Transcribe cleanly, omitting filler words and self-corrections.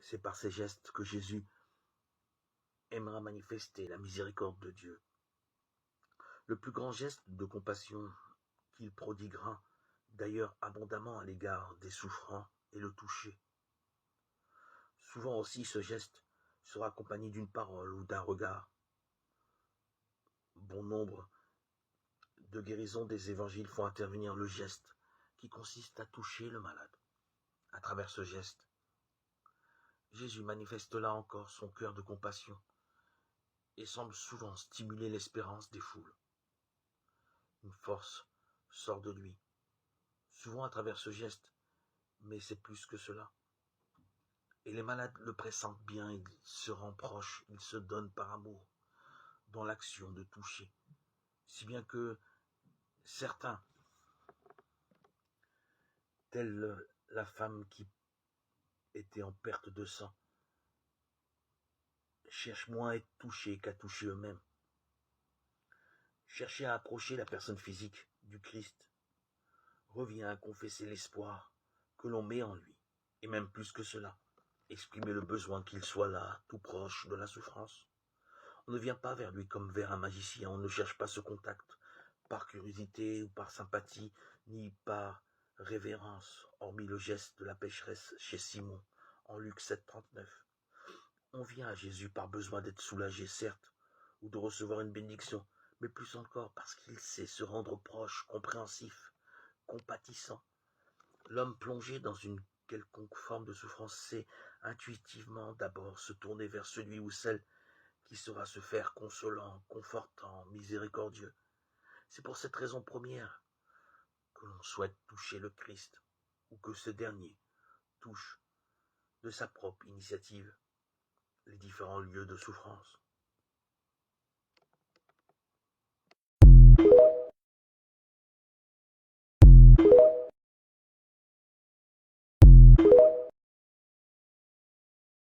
C'est par ces gestes que Jésus aimera manifester la miséricorde de Dieu. Le plus grand geste de compassion qu'il prodiguera d'ailleurs abondamment à l'égard des souffrants est le toucher. Souvent aussi ce geste sera accompagné d'une parole ou d'un regard. Bon nombre de guérisons des évangiles font intervenir le geste qui consiste à toucher le malade. À travers ce geste, Jésus manifeste là encore son cœur de compassion et semble souvent stimuler l'espérance des foules. Une force sort de lui, souvent à travers ce geste, mais c'est plus que cela. Et les malades le pressentent bien, ils se rendent proches, ils se donnent par amour dans l'action de toucher. Si bien que certains, telle la femme qui était en perte de sang, cherchent moins à être touchés qu'à toucher eux-mêmes. Chercher à approcher la personne physique du Christ revient à confesser l'espoir que l'on met en lui, et même plus que cela, exprimer le besoin qu'il soit là, tout proche de la souffrance. On ne vient pas vers lui comme vers un magicien, on ne cherche pas ce contact par curiosité ou par sympathie, ni par révérence, hormis le geste de la pécheresse chez Simon, en Luc 7, 39. On vient à Jésus par besoin d'être soulagé, certes, ou de recevoir une bénédiction, mais plus encore parce qu'il sait se rendre proche, compréhensif, compatissant. L'homme plongé dans une quelconque forme de souffrance sait intuitivement d'abord se tourner vers celui ou celle qui saura se faire consolant, confortant, miséricordieux. C'est pour cette raison première que l'on souhaite toucher le Christ, ou que ce dernier touche de sa propre initiative les différents lieux de souffrance.